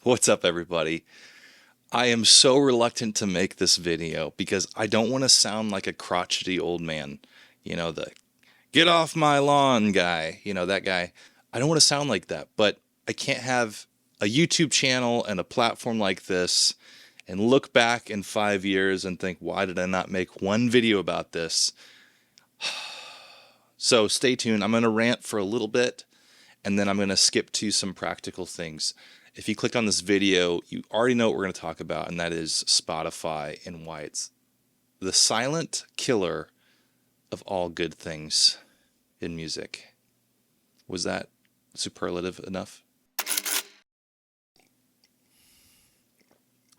What's up, everybody? I am so reluctant to make this video because I don't want to sound like a crotchety old man. The get off my lawn guy, that guy. I don't want to sound like that, but I can't have a YouTube channel and a platform like this and look back in 5 years and think, why did I not make one video about this? So stay tuned. I'm going to rant for a little bit and then I'm going to skip to some practical things. If you click on this video, you already know what we're going to talk about, and that is Spotify and why it's the silent killer of all good things in music. Was that superlative enough?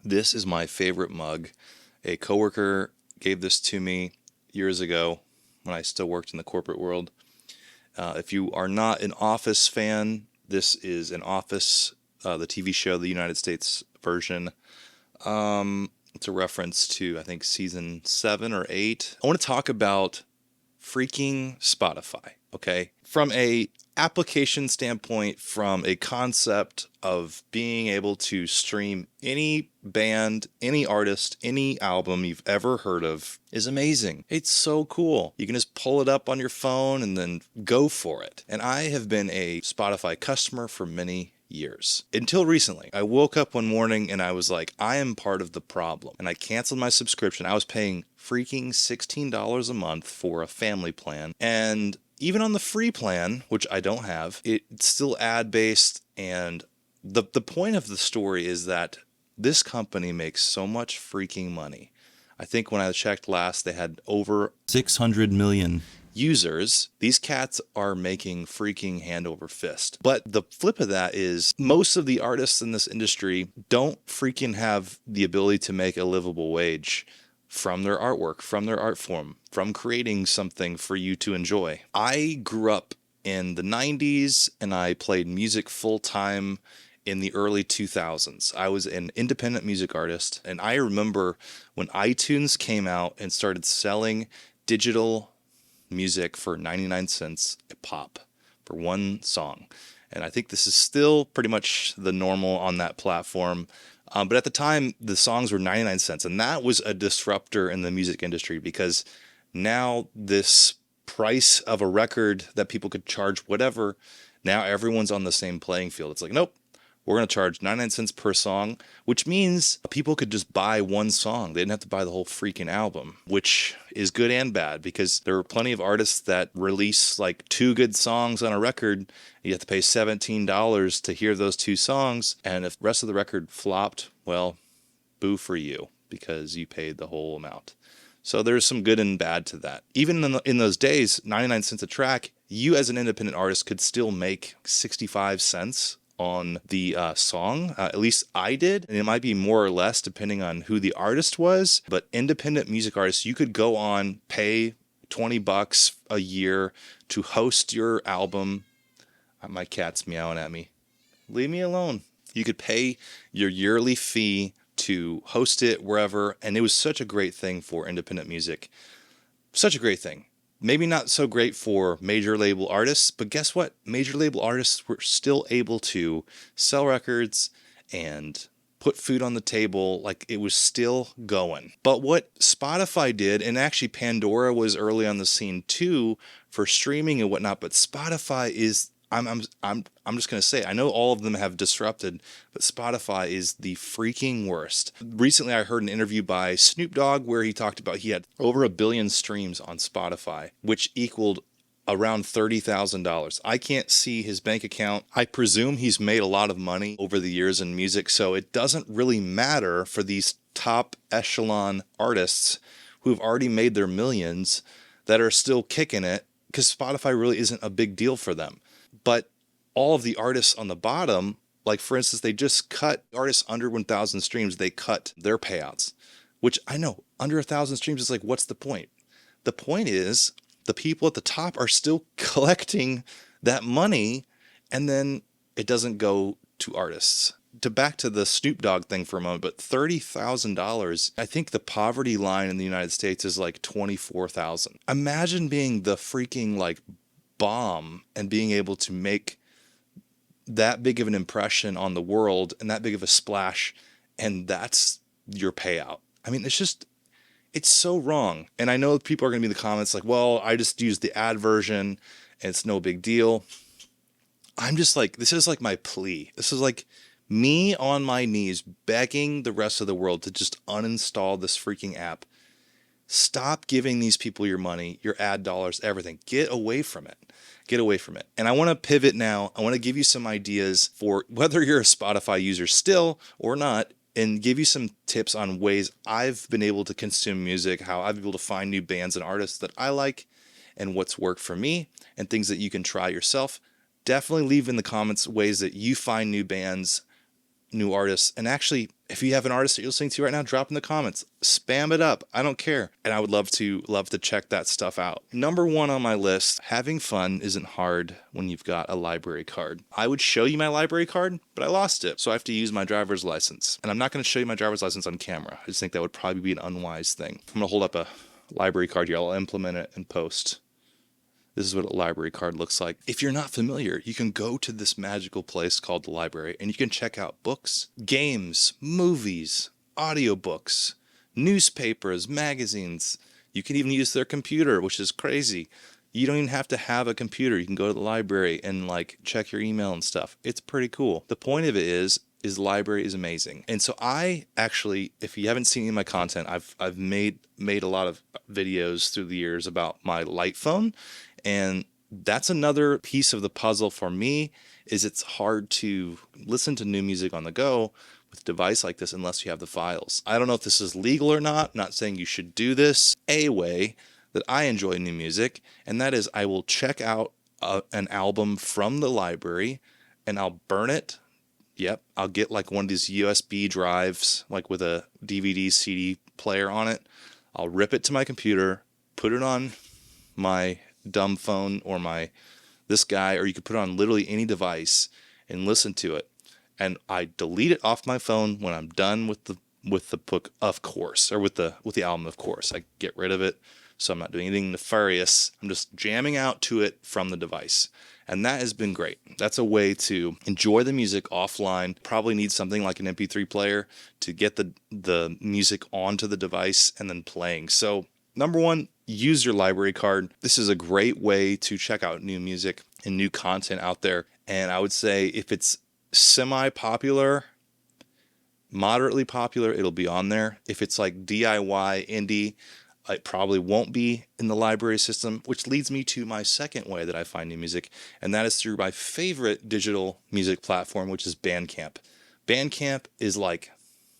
This is my favorite mug. A coworker gave this to me years ago when I still worked in the corporate world. If you are not an Office fan, this is an Office, the TV show, the United States version. It's a reference to, I think, season 7 or 8. I want to talk about freaking Spotify, okay? From a application standpoint, from a concept of being able to stream any band, any artist, any album you've ever heard of is amazing. It's so cool. You can just pull it up on your phone and then go for it. And I have been a Spotify customer for many years. Until recently, I woke up one morning and I was like, I am part of the problem. And I canceled my subscription. I was paying freaking $16 a month for a family plan. And even on the free plan, which I don't have, it's still ad-based. And the point of the story is that this company makes so much freaking money. I think when I checked last, they had over 600 million users. These cats are making freaking hand over fist. But the flip of that is most of the artists in this industry don't freaking have the ability to make a livable wage from their artwork, from their art form, from creating something for you to enjoy. I grew up in the 90s and I played music full time in the early 2000s. I was an independent music artist, and I remember when iTunes came out and started selling digital music for 99 cents a pop for one song. And I think this is still pretty much the normal on that platform. But at the time, the songs were 99 cents. And that was a disruptor in the music industry because now this price of a record that people could charge whatever, now everyone's on the same playing field. It's like, nope. We're going to charge 99 cents per song, which means people could just buy one song. They didn't have to buy the whole freaking album, which is good and bad because there are plenty of artists that release like 2 good songs on a record. You have to pay $17 to hear those 2 songs. And if the rest of the record flopped, well, boo for you because you paid the whole amount. So there's some good and bad to that. Even in those days, 99 cents a track, you as an independent artist could still make 65 cents on the song. At least I did, and it might be more or less depending on who the artist was, but independent music artists, you could go on, pay $20 a year to host your album. My cat's meowing at me. Leave me alone. You could pay your yearly fee to host it wherever, and it was such a great thing for independent music. Such a great thing. Maybe not so great for major label artists, but guess what? Major label artists were still able to sell records and put food on the table. Like, it was still going. But what Spotify did, and actually Pandora was early on the scene too for streaming and whatnot, but Spotify is, I'm just going to say, I know all of them have disrupted, but Spotify is the freaking worst. Recently, I heard an interview by Snoop Dogg where he talked about he had over 1 billion streams on Spotify, which equaled around $30,000. I can't see his bank account. I presume he's made a lot of money over the years in music, so it doesn't really matter for these top echelon artists who've already made their millions that are still kicking it because Spotify really isn't a big deal for them. But all of the artists on the bottom, like for instance, they just cut artists under 1,000 streams, they cut their payouts, which I know under 1,000 streams is like, what's the point? The point is the people at the top are still collecting that money and then it doesn't go to artists. Back to the Snoop Dogg thing for a moment, but $30,000, I think the poverty line in the United States is like 24,000. Imagine being the freaking like bomb and being able to make that big of an impression on the world and that big of a splash, and that's your payout. I mean, it's so wrong. And I know people are going to be in the comments like, well, I just used the ad version and it's no big deal. I'm just like, this is like my plea. This is like me on my knees begging the rest of the world to just uninstall this freaking app. Stop giving these people your money, your ad dollars, everything. Get away from it. Get away from it. And I want to pivot now. I want to give you some ideas for whether you're a Spotify user still or not, and give you some tips on ways I've been able to consume music, how I've been able to find new bands and artists that I like, and what's worked for me, and things that you can try yourself. Definitely leave in the comments ways that you find new bands, new artists. And actually, if you have an artist that you're listening to right now, drop in the comments. Spam it up. I don't care. And I would love to check that stuff out. Number one on my list, having fun isn't hard when you've got a library card. I would show you my library card, but I lost it. So I have to use my driver's license. And I'm not going to show you my driver's license on camera. I just think that would probably be an unwise thing. I'm going to hold up a library card here. I'll implement it in post. This is what a library card looks like. If you're not familiar, you can go to this magical place called the library and you can check out books, games, movies, audiobooks, newspapers, magazines. You can even use their computer, which is crazy. You don't even have to have a computer. You can go to the library and like check your email and stuff. It's pretty cool. The point of it is the library is amazing. And so I actually, if you haven't seen any of my content, I've made a lot of videos through the years about my light phone. And that's another piece of the puzzle for me, is it's hard to listen to new music on the go with a device like this unless you have the files. I don't know if this is legal or not. I'm not saying you should do this. A way that I enjoy new music, and that is I will check out an album from the library and I'll burn it. Yep, I'll get like one of these USB drives, like with a DVD, CD player on it. I'll rip it to my computer, put it on my dumb phone or this guy, or you could put it on literally any device and listen to it. And I delete it off my phone when I'm done with the book, of course, or with the album, of course. I get rid of it, so I'm not doing anything nefarious. I'm just jamming out to it from the device. And that has been great. That's a way to enjoy the music offline. Probably need something like an MP3 player to get the music onto the device and then playing. So number one, use your library card. This is a great way to check out new music and new content out there. And I would say if it's semi-popular, moderately popular, it'll be on there. If it's like DIY, indie, it probably won't be in the library system, which leads me to my second way that I find new music, and that is through my favorite digital music platform, which is Bandcamp. Bandcamp is like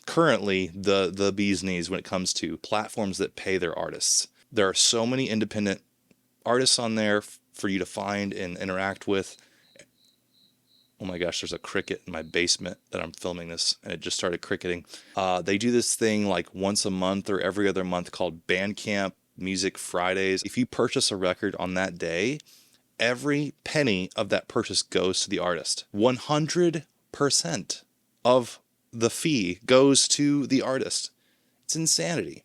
currently the bee's knees when it comes to platforms that pay their artists. There are so many independent artists on there for you to find and interact with. Oh my gosh, there's a cricket in my basement that I'm filming this, and it just started cricketing. They do this thing like once a month or every other month called Bandcamp Music Fridays. If you purchase a record on that day, every penny of that purchase goes to the artist. 100% of the fee goes to the artist. It's insanity.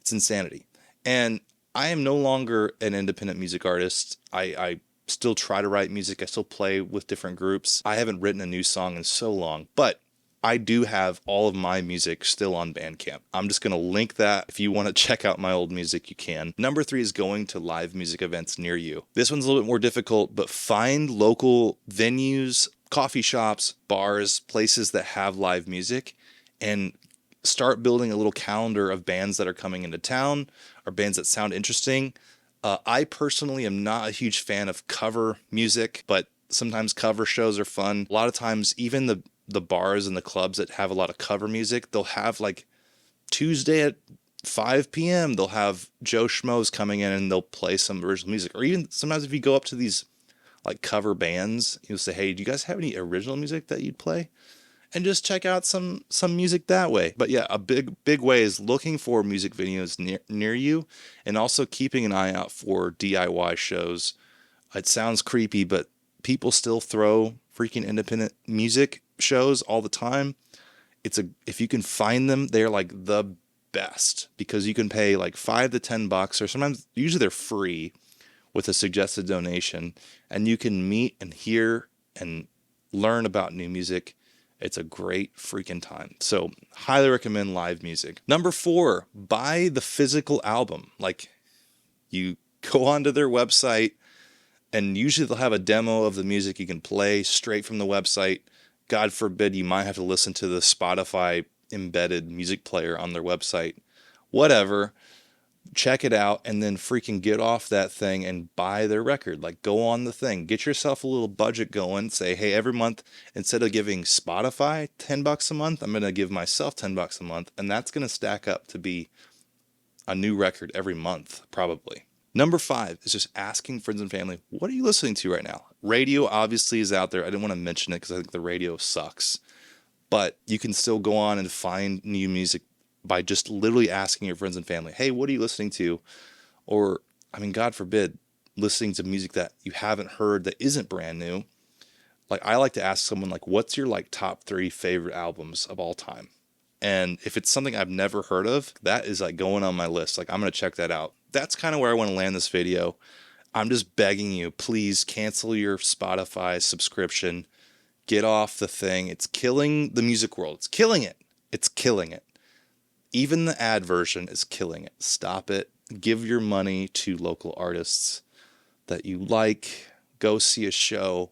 It's insanity. And I am no longer an independent music artist. I still try to write music. I still play with different groups. I haven't written a new song in so long, but I do have all of my music still on Bandcamp. I'm just going to link that. If you want to check out my old music, you can. Number 3 is going to live music events near you. This one's a little bit more difficult, but find local venues, coffee shops, bars, places that have live music, and start building a little calendar of bands that are coming into town or bands that sound interesting. I personally am not a huge fan of cover music, but sometimes cover shows are fun. A lot of times, even the bars and the clubs that have a lot of cover music, they'll have like Tuesday at 5 p.m., they'll have Joe Schmoes coming in and they'll play some original music. Or even sometimes if you go up to these like cover bands, you'll say, hey, do you guys have any original music that you'd play? And just check out some music that way. But yeah, a big way is looking for music videos near you, and also keeping an eye out for DIY shows. It sounds creepy, but people still throw freaking independent music shows all the time. If you can find them, they're like the best, because you can pay like $5 to $10, or sometimes usually they're free with a suggested donation, and you can meet and hear and learn about new music. It's a great freaking time. So highly recommend live music. Number 4, buy the physical album. Like, you go onto their website, and usually they'll have a demo of the music you can play straight from the website. God forbid you might have to listen to the Spotify embedded music player on their website. Whatever. Check it out and then freaking get off that thing and buy their record. Like, go on the thing. Get yourself a little budget going. Say, hey, every month, instead of giving Spotify $10 a month, I'm going to give myself $10 a month. And that's going to stack up to be a new record every month, probably. Number 5 is just asking friends and family, what are you listening to right now? Radio obviously is out there. I didn't want to mention it because I think the radio sucks. But you can still go on and find new music by just literally asking your friends and family, hey, what are you listening to? Or, I mean, God forbid, listening to music that you haven't heard that isn't brand new. Like, I like to ask someone, like, what's your like top 3 favorite albums of all time? And if it's something I've never heard of, that is like going on my list. Like, I'm going to check that out. That's kind of where I want to land this video. I'm just begging you, please cancel your Spotify subscription. Get off the thing. It's killing the music world. It's killing it. It's killing it. Even the ad version is killing it. Stop it. Give your money to local artists that you like. Go see a show.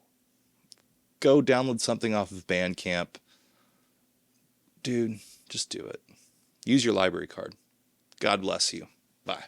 Go download something off of Bandcamp. Dude, just do it. Use your library card. God bless you. Bye.